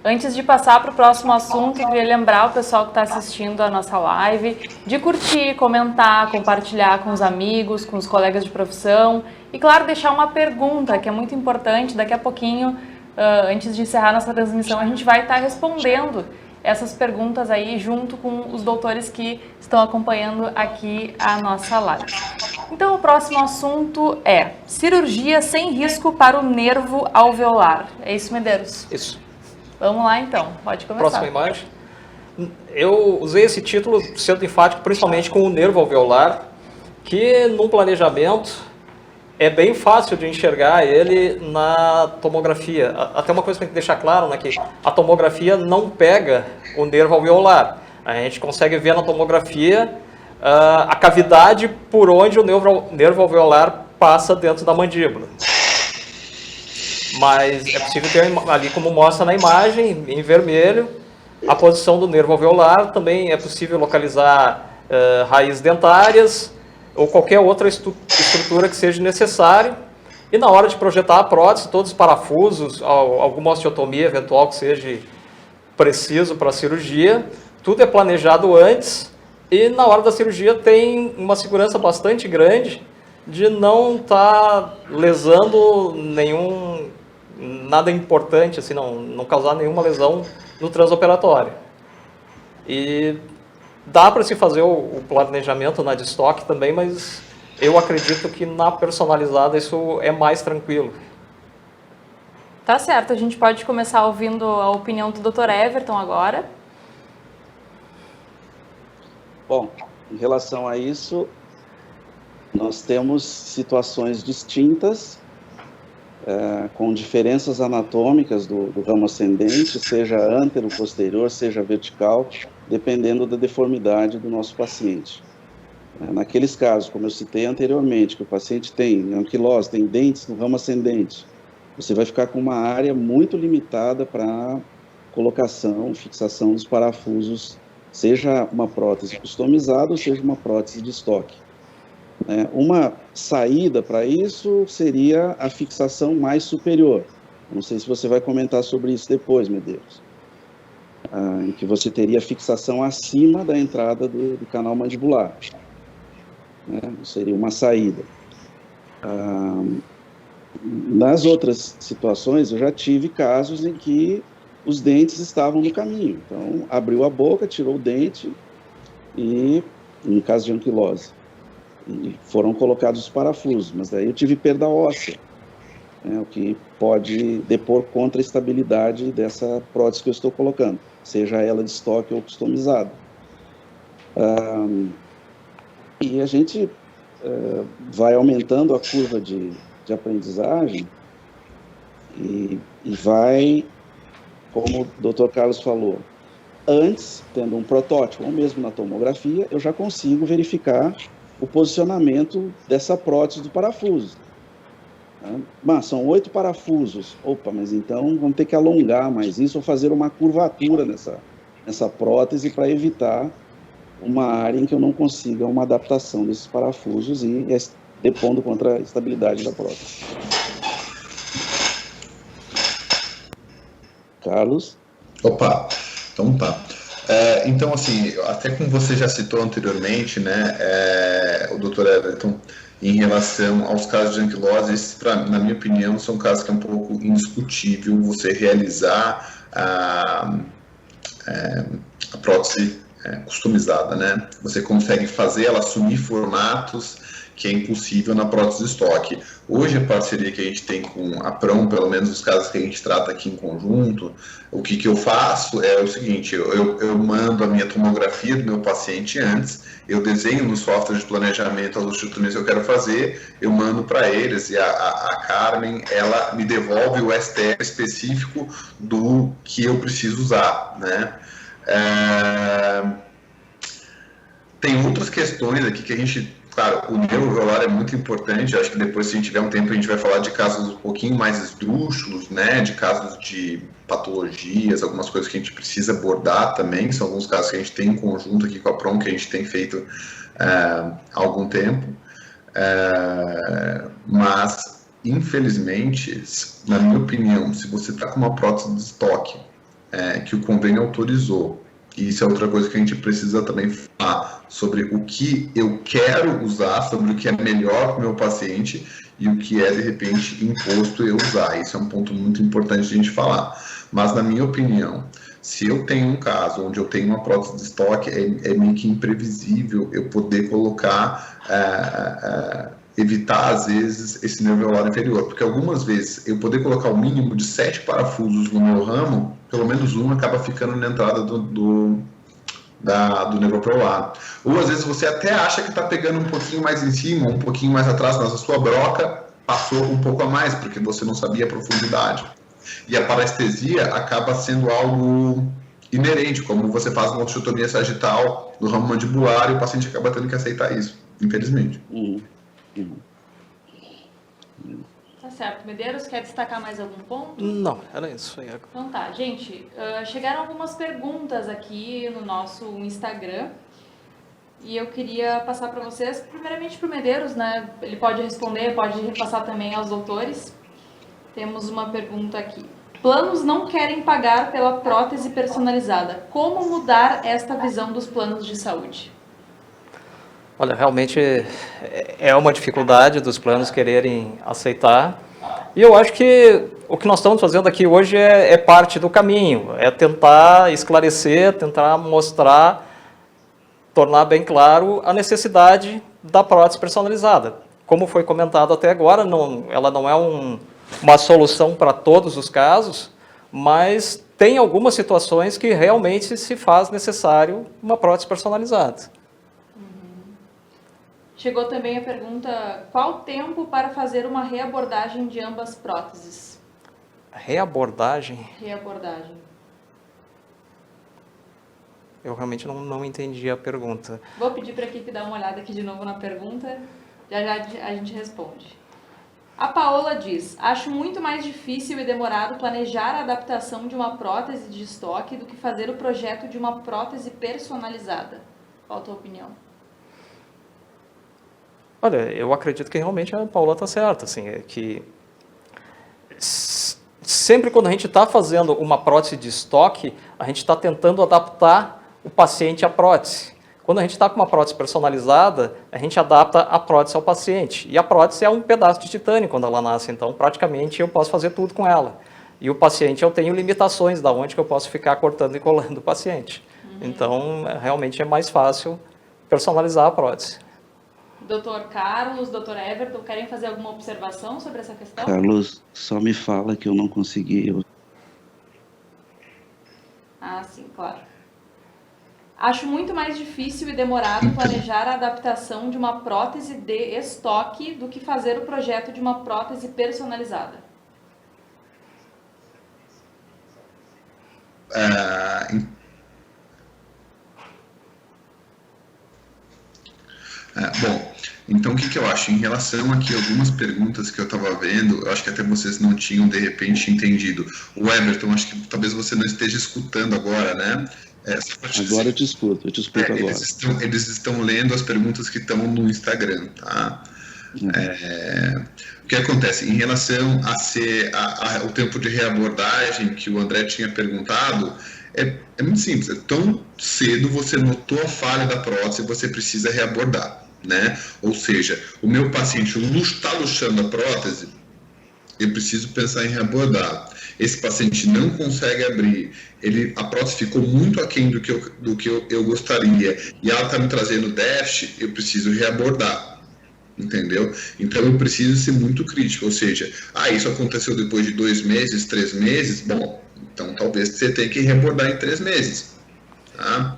Antes de passar para o próximo assunto, eu queria lembrar o pessoal que está assistindo a nossa live de curtir, comentar, compartilhar com os amigos, com os colegas de profissão e, claro, deixar uma pergunta que é muito importante. Daqui a pouquinho, antes de encerrar nossa transmissão, a gente vai estar respondendo essas perguntas aí junto com os doutores que estão acompanhando aqui a nossa live. Então, o próximo assunto é cirurgia sem risco para o nervo alveolar. É isso, Medeiros? Isso. Vamos lá, então. Pode começar. Próxima imagem. Eu usei esse título sendo enfático principalmente com o nervo alveolar, que num planejamento é bem fácil de enxergar ele na tomografia. Até uma coisa que tem que deixar claro, né, que a tomografia não pega o nervo alveolar. A gente consegue ver na tomografia a cavidade por onde o nervo alveolar passa dentro da mandíbula. Mas é possível ter ali, como mostra na imagem, em vermelho, a posição do nervo alveolar. Também é possível localizar raízes dentárias ou qualquer outra estrutura que seja necessário. E na hora de projetar a prótese, todos os parafusos, alguma osteotomia eventual que seja preciso para a cirurgia, tudo é planejado antes e na hora da cirurgia tem uma segurança bastante grande de não estar lesando nada importante, assim, não causar nenhuma lesão no transoperatório. E dá para se fazer o planejamento na de estoque também, mas eu acredito que na personalizada isso é mais tranquilo. Tá certo, a gente pode começar ouvindo a opinião do Dr. Everton agora. Bom, em relação a isso, nós temos situações distintas, com diferenças anatômicas do ramo ascendente, seja antero-posterior, seja vertical, dependendo da deformidade do nosso paciente. Naqueles casos, como eu citei anteriormente, que o paciente tem anquilose, tem dentes no ramo ascendente, você vai ficar com uma área muito limitada para colocação, fixação dos parafusos, seja uma prótese customizada ou seja uma prótese de estoque. Uma saída para isso seria a fixação mais superior. Não sei se você vai comentar sobre isso depois, Medeiros. Em que você teria fixação acima da entrada do canal mandibular. Seria uma saída. Nas outras situações, eu já tive casos em que os dentes estavam no caminho. Então, abriu a boca, tirou o dente e, no caso de anquilose, e foram colocados os parafusos. Mas daí eu tive perda óssea, o que pode depor contra a estabilidade dessa prótese que eu estou colocando, seja ela de estoque ou customizada. E a gente vai aumentando a curva de aprendizagem e vai, como o Dr. Carlos falou, antes, tendo um protótipo ou mesmo na tomografia, eu já consigo verificar o posicionamento dessa prótese do parafuso. Mas são 8 parafusos. Opa, mas então vamos ter que alongar mais isso ou fazer uma curvatura nessa prótese para evitar uma área em que eu não consiga uma adaptação desses parafusos e depondo contra a estabilidade da prótese. Carlos? Opa, então tá. Então, assim, até como você já citou anteriormente, né, o Dr. Everton, em relação aos casos de anquilose, esses, na minha opinião, são casos que é um pouco indiscutível você realizar a prótese customizada, né? Você consegue fazer ela assumir formatos que é impossível na prótese de estoque. Hoje, a parceria que a gente tem com a PROM, pelo menos os casos que a gente trata aqui em conjunto, o que eu faço é o seguinte, eu mando a minha tomografia do meu paciente antes, eu desenho no software de planejamento as osteotomias que eu quero fazer, eu mando para eles e a Carmen, ela me devolve o STL específico do que eu preciso usar, né? Tem outras questões aqui que a gente... Claro, o neurovelar é muito importante, acho que depois, se a gente tiver um tempo, a gente vai falar de casos um pouquinho mais esdrúxulos, né, de casos de patologias, algumas coisas que a gente precisa abordar também, são alguns casos que a gente tem em conjunto aqui com a PROM, que a gente tem feito há algum tempo, mas, infelizmente, na minha opinião, se você está com uma prótese de estoque que o convênio autorizou, e isso é outra coisa que a gente precisa também falar sobre o que eu quero usar, sobre o que é melhor para o meu paciente e o que é, de repente, imposto eu usar. Isso é um ponto muito importante de a gente falar. Mas, na minha opinião, se eu tenho um caso onde eu tenho uma prótese de estoque, é meio que imprevisível eu poder colocar, evitar, às vezes, esse nervo alveolar inferior. Porque algumas vezes eu poder colocar o mínimo de 7 parafusos no meu ramo, pelo menos um acaba ficando na entrada do nervo alveolar. Ou às vezes você até acha que está pegando um pouquinho mais em cima, um pouquinho mais atrás, mas a sua broca passou um pouco a mais, porque você não sabia a profundidade. E a parestesia acaba sendo algo inerente, como você faz uma osteotomia sagital no ramo mandibular e o paciente acaba tendo que aceitar isso, infelizmente. Tá certo. Medeiros, quer destacar mais algum ponto? Não, era isso aí. Então tá, gente, chegaram algumas perguntas aqui no nosso Instagram E eu queria passar para vocês, primeiramente para o Medeiros, né? Ele pode responder, pode repassar também aos doutores. Temos uma pergunta aqui. Planos não querem pagar pela prótese personalizada. Como mudar esta visão dos planos de saúde? Olha, realmente é uma dificuldade dos planos quererem aceitar. E eu acho que o que nós estamos fazendo aqui hoje é parte do caminho, é tentar esclarecer, tentar mostrar, tornar bem claro a necessidade da prótese personalizada. Como foi comentado até agora, ela não é uma solução para todos os casos, mas tem algumas situações que realmente se faz necessário uma prótese personalizada. Chegou também a pergunta, qual tempo para fazer uma reabordagem de ambas próteses? Reabordagem? Reabordagem. Eu realmente não entendi a pergunta. Vou pedir para a equipe dar uma olhada aqui de novo na pergunta, já a gente responde. A Paola diz, acho muito mais difícil e demorado planejar a adaptação de uma prótese de estoque do que fazer o projeto de uma prótese personalizada. Qual a tua opinião? Olha, eu acredito que realmente a Paula está certa, assim, é que sempre quando a gente está fazendo uma prótese de estoque, a gente está tentando adaptar o paciente à prótese. Quando a gente está com uma prótese personalizada, a gente adapta a prótese ao paciente. E a prótese é um pedaço de titânio quando ela nasce, então praticamente eu posso fazer tudo com ela. E o paciente, eu tenho limitações da onde que eu posso ficar cortando e colando o paciente. Então, realmente é mais fácil personalizar a prótese. Dr. Carlos, Dr. Everton, querem fazer alguma observação sobre essa questão? Carlos, só me fala que eu não consegui. Ah, sim, claro. Acho muito mais difícil e demorado planejar a adaptação de uma prótese de estoque do que fazer o projeto de uma prótese personalizada. Bom, então o que eu acho? Em relação aqui a algumas perguntas que eu estava vendo, eu acho que até vocês não tinham de repente entendido. O Everton, acho que talvez você não esteja escutando agora, né? Agora eu te escuto agora. Eles estão lendo as perguntas que estão no Instagram, tá? O que acontece? Em relação ao tempo de reabordagem que o André tinha perguntado, é muito simples. É tão cedo você notou a falha da prótese, você precisa reabordar, né? Ou seja, o meu paciente está luxando a prótese, eu preciso pensar em reabordar. Esse paciente não consegue abrir, a prótese ficou muito aquém do que eu gostaria, e ela está me trazendo déficit, eu preciso reabordar, entendeu? Então eu preciso ser muito crítico, ou seja, isso aconteceu depois de 2 meses, 3 meses, bom, então talvez você tenha que reabordar em 3 meses, tá?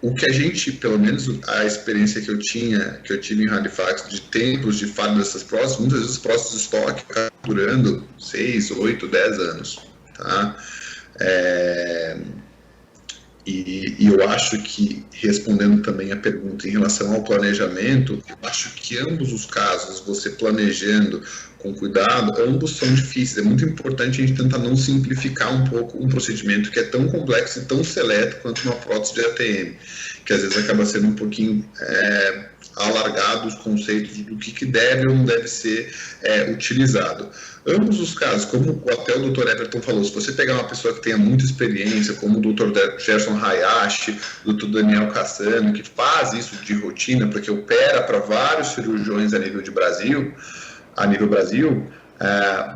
O que a gente, pelo menos a experiência que eu tive em Halifax de tempos de falha dessas próteses, muitas vezes os próteses de estoque ficam durando 6, 8, 10 anos, tá? E eu acho que, respondendo também a pergunta em relação ao planejamento, eu acho que ambos os casos, você planejando com cuidado, ambos são difíceis. É muito importante a gente tentar não simplificar um pouco um procedimento que é tão complexo e tão seleto quanto uma prótese de ATM, que às vezes acaba sendo um pouquinho alargado os conceitos do que deve ou não deve ser utilizado. Ambos os casos, como até o Dr. Everton falou, se você pegar uma pessoa que tenha muita experiência, como o Dr. Gerson Hayashi, o Dr. Daniel Cassano, que faz isso de rotina, porque opera para vários cirurgiões a nível Brasil,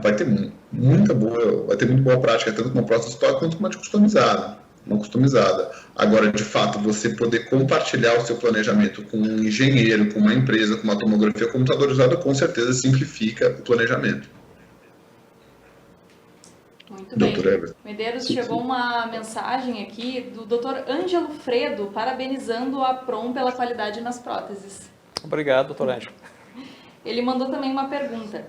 vai ter muito boa prática, tanto com uma prótese de estoque quanto com uma customizada. Agora, de fato, você poder compartilhar o seu planejamento com um engenheiro, com uma empresa, com uma tomografia computadorizada, com certeza simplifica o planejamento. Muito bem. Medeiros, chegou uma mensagem aqui do Dr. Ângelo Fredo, parabenizando a PROM pela qualidade nas próteses. Obrigado, Dr. Ângelo. Ele mandou também uma pergunta.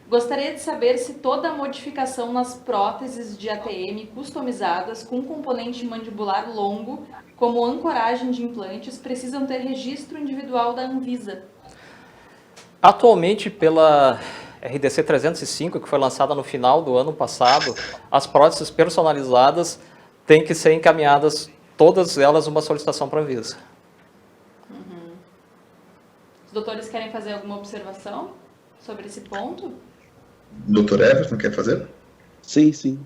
Gostaria de saber se toda modificação nas próteses de ATM customizadas com componente mandibular longo, como ancoragem de implantes, precisam ter registro individual da Anvisa. Atualmente, pela RDC 305, que foi lançada no final do ano passado, as próteses personalizadas têm que ser encaminhadas todas elas uma solicitação para a Anvisa. Os doutores querem fazer alguma observação sobre esse ponto? Doutor Everton, quer fazer? Sim.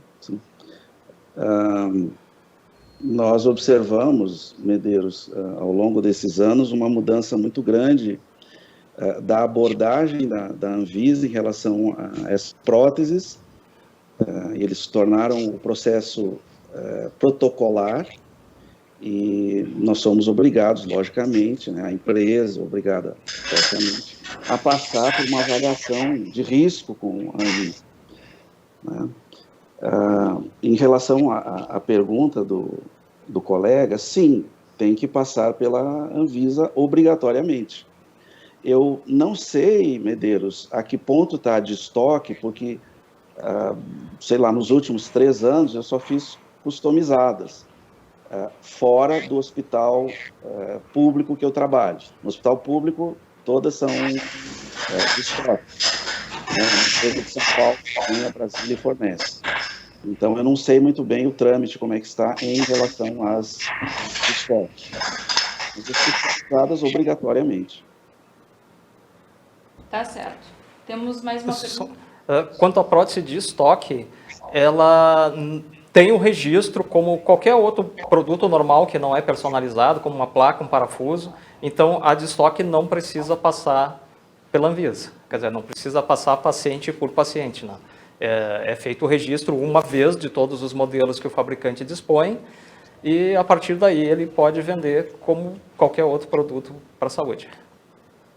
Nós observamos, Medeiros, ao longo desses anos, uma mudança muito grande da abordagem da Anvisa em relação a essas próteses. Eles tornaram o processo protocolar e nós somos obrigados, logicamente, né, a empresa obrigada, logicamente, a passar por uma avaliação de risco com a Anvisa, né? Em relação à pergunta do colega, sim, tem que passar pela Anvisa obrigatoriamente. Eu não sei, Medeiros, a que ponto está de estoque, porque, sei lá, nos últimos 3 anos eu só fiz customizadas, fora do hospital público que eu trabalho. No hospital público, todas são de estoque. Né? A empresa de São Paulo, a Brasília fornece. Então, eu não sei muito bem o trâmite, como é que está em relação às estoques. Mas customizadas obrigatoriamente. Tá certo. Temos mais uma pergunta? Quanto à prótese de estoque, ela tem o registro como qualquer outro produto normal que não é personalizado, como uma placa, um parafuso. Então, a de estoque não precisa passar pela Anvisa. Quer dizer, não precisa passar paciente por paciente, não. É feito o registro uma vez de todos os modelos que o fabricante dispõe e, a partir daí, ele pode vender como qualquer outro produto para a saúde.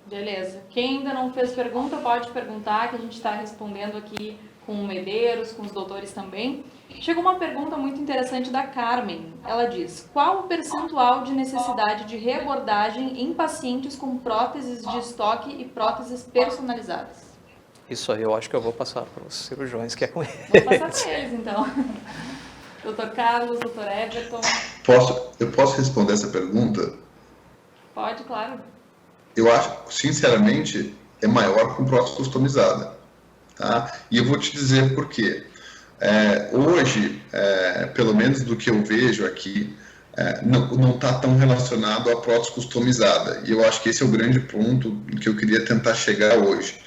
Beleza. Quem ainda não fez pergunta, pode perguntar, que a gente está respondendo aqui com o Medeiros, com os doutores também. Chegou uma pergunta muito interessante da Carmen. Ela diz: qual o percentual de necessidade de reabordagem em pacientes com próteses de estoque e próteses personalizadas? Isso aí eu acho que eu vou passar para os cirurgiões, que é com eles. Vou passar para eles, então. Doutor Carlos, doutor Everton. Eu posso responder essa pergunta? Pode, claro. Eu acho, sinceramente, é maior com prótese customizada. Tá? E eu vou te dizer por quê. Hoje, pelo menos do que eu vejo aqui, não está tão relacionado à prótese customizada. E eu acho que esse é o grande ponto que eu queria tentar chegar hoje.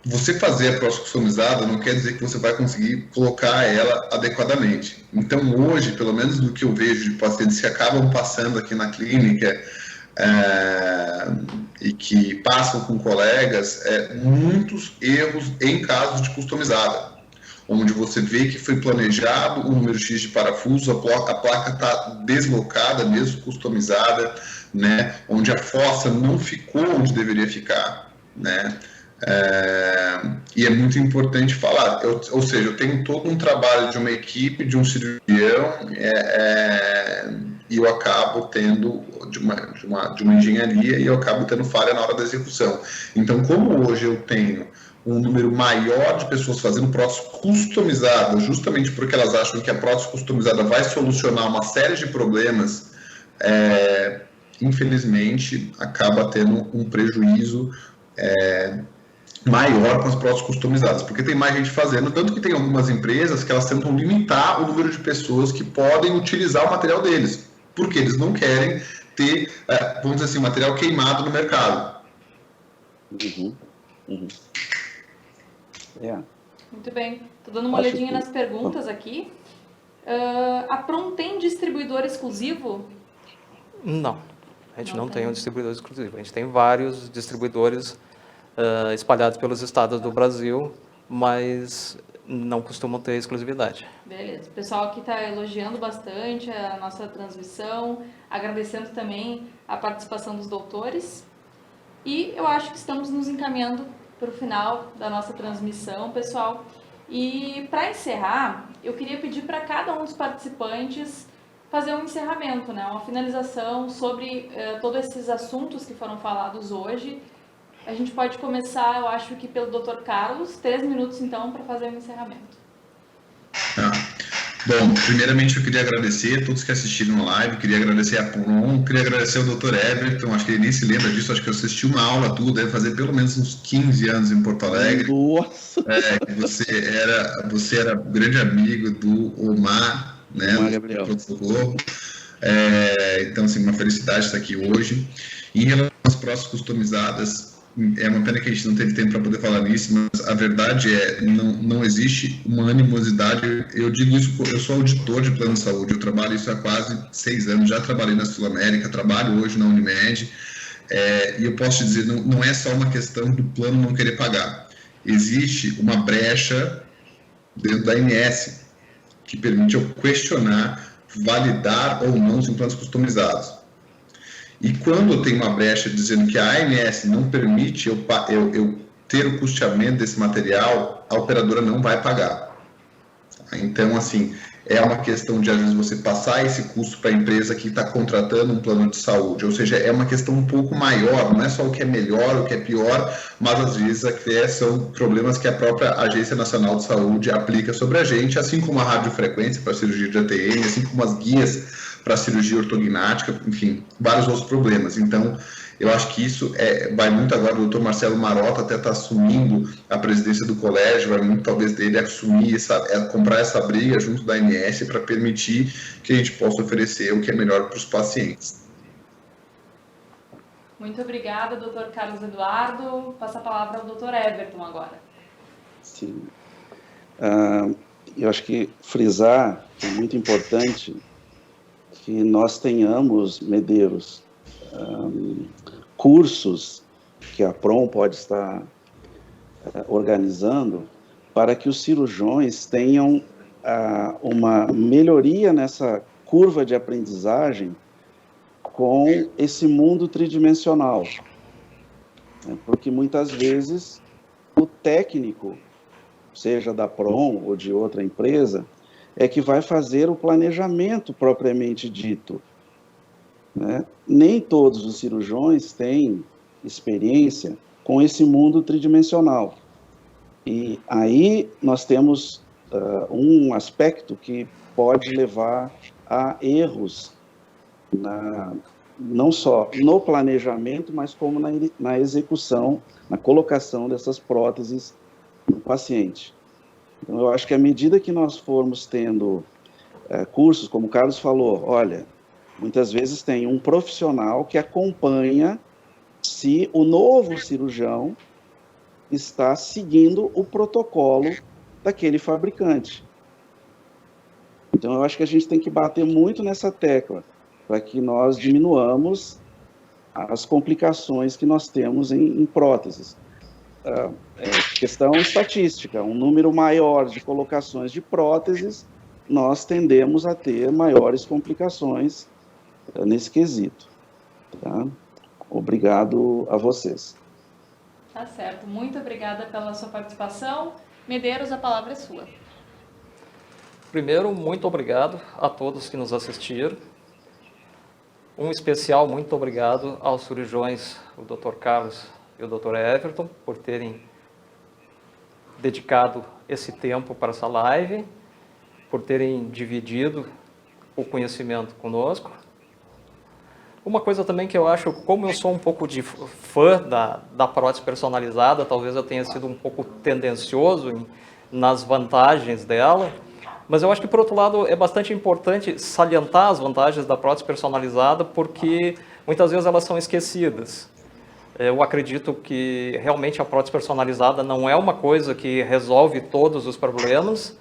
Você fazer a prótese customizada não quer dizer que você vai conseguir colocar ela adequadamente. Então, hoje, pelo menos do que eu vejo de pacientes que acabam passando aqui na clínica e que passam com colegas, muitos erros em casos de customizada, onde você vê que foi planejado o número X de parafusos, a placa está deslocada, mesmo customizada, né? Onde a fossa não ficou onde deveria ficar, né? E é muito importante falar, ou seja, eu tenho todo um trabalho de uma equipe, de um cirurgião, e eu acabo tendo de uma engenharia e eu acabo tendo falha na hora da execução. Então, como hoje eu tenho um número maior de pessoas fazendo prótese customizada, justamente porque elas acham que a prótese customizada vai solucionar uma série de problemas, infelizmente acaba tendo um prejuízo maior com as próteses customizadas, porque tem mais gente fazendo, tanto que tem algumas empresas que elas tentam limitar o número de pessoas que podem utilizar o material deles, porque eles não querem ter, vamos dizer assim, material queimado no mercado. Muito bem. Estou dando uma olhadinha nas perguntas aqui. A Prom tem distribuidor exclusivo? Não, a gente não tem um distribuidor exclusivo. A gente tem vários distribuidores espalhados pelos estados do Brasil, mas não costumam ter exclusividade. Beleza. O pessoal aqui está elogiando bastante a nossa transmissão, agradecendo também a participação dos doutores. E eu acho que estamos nos encaminhando para o final da nossa transmissão, pessoal. E para encerrar, eu queria pedir para cada um dos participantes fazer um encerramento, né? Uma finalização sobre todos esses assuntos que foram falados hoje. A gente pode começar, eu acho que pelo Dr. Carlos, 3 minutos então para fazer o encerramento. Bom, primeiramente eu queria agradecer a todos que assistiram a live, queria agradecer a Prom, queria agradecer ao Dr. Everton, acho que ele nem se lembra disso, acho que eu assisti uma aula tua, deve fazer pelo menos uns 15 anos em Porto Alegre. Nossa! Você era grande amigo do Omar, né? Omar Gabriel. Do Socorro. Então, assim, uma felicidade estar aqui hoje. Em relação às próteses customizadas, é uma pena que a gente não teve tempo para poder falar nisso, mas a verdade não existe uma animosidade. Eu digo isso, eu sou auditor de plano de saúde, eu trabalho isso há quase 6 anos, já trabalhei na Sul América, trabalho hoje na Unimed, e eu posso te dizer, não é só uma questão do plano não querer pagar. Existe uma brecha dentro da ANS que permite eu questionar, validar ou não os implantes customizados. E quando eu tenho uma brecha dizendo que a ANS não permite eu ter o custeamento desse material, a operadora não vai pagar. Então, assim, é uma questão de, às vezes, você passar esse custo para a empresa que está contratando um plano de saúde. Ou seja, é uma questão um pouco maior, não é só o que é melhor, o que é pior, mas, às vezes, até são problemas que a própria Agência Nacional de Saúde aplica sobre a gente, assim como a radiofrequência para cirurgia de ATM, assim como as guias para cirurgia ortognática, enfim, vários outros problemas. Então, eu acho que isso vai muito agora, o Dr. Marcelo Marota até está assumindo a presidência do colégio, vai muito talvez dele assumir, comprar essa briga junto da ANS para permitir que a gente possa oferecer o que é melhor para os pacientes. Muito obrigada, Dr. Carlos Eduardo. Passa a palavra ao Dr. Everton agora. Sim. Eu acho que frisar que é muito importante que nós tenhamos, Medeiros, cursos que a PROM pode estar organizando para que os cirurgiões tenham uma melhoria nessa curva de aprendizagem com esse mundo tridimensional. Porque muitas vezes o técnico, seja da PROM ou de outra empresa, é que vai fazer o planejamento propriamente dito. Né? Nem todos os cirurgiões têm experiência com esse mundo tridimensional. E aí nós temos um aspecto que pode levar a erros, não só no planejamento, mas como na execução, na colocação dessas próteses no paciente. Então, eu acho que à medida que nós formos tendo cursos, como o Carlos falou, olha, muitas vezes tem um profissional que acompanha se o novo cirurgião está seguindo o protocolo daquele fabricante. Então, eu acho que a gente tem que bater muito nessa tecla, para que nós diminuamos as complicações que nós temos em próteses. Questão estatística, um número maior de colocações de próteses, nós tendemos a ter maiores complicações nesse quesito. Tá? Obrigado a vocês. Tá certo, muito obrigada pela sua participação. Medeiros, a palavra é sua. Primeiro, muito obrigado a todos que nos assistiram. Um especial muito obrigado aos cirurgiões, o Dr. Carlos e o Dr. Everton, por terem dedicado esse tempo para essa live, por terem dividido o conhecimento conosco. Uma coisa também que eu acho, como eu sou um pouco de fã da prótese personalizada, talvez eu tenha sido um pouco tendencioso nas vantagens dela, mas eu acho que, por outro lado, é bastante importante salientar as vantagens da prótese personalizada, porque muitas vezes elas são esquecidas. Eu acredito que realmente a prótese personalizada não é uma coisa que resolve todos os problemas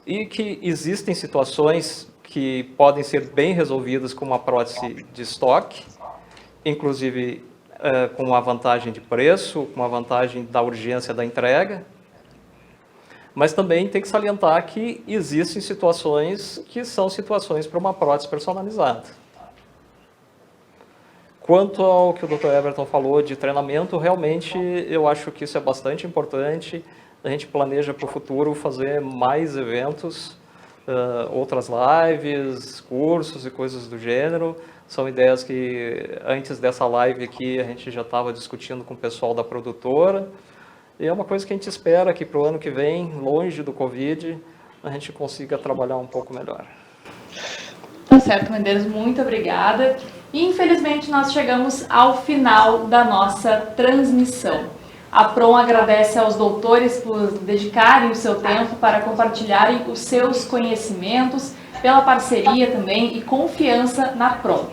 e que existem situações que podem ser bem resolvidas com uma prótese de estoque, inclusive com uma vantagem de preço, com uma vantagem da urgência da entrega. Mas também tem que salientar que existem situações que são situações para uma prótese personalizada. Quanto ao que o Dr. Everton falou de treinamento, realmente eu acho que isso é bastante importante. A gente planeja para o futuro fazer mais eventos, outras lives, cursos e coisas do gênero. São ideias que antes dessa live aqui a gente já estava discutindo com o pessoal da produtora. E é uma coisa que a gente espera que para o ano que vem, longe do Covid, a gente consiga trabalhar um pouco melhor. Tá certo, Medeiros, muito obrigada. E infelizmente nós chegamos ao final da nossa transmissão. A PROM agradece aos doutores por dedicarem o seu tempo para compartilharem os seus conhecimentos pela parceria também e confiança na Prom.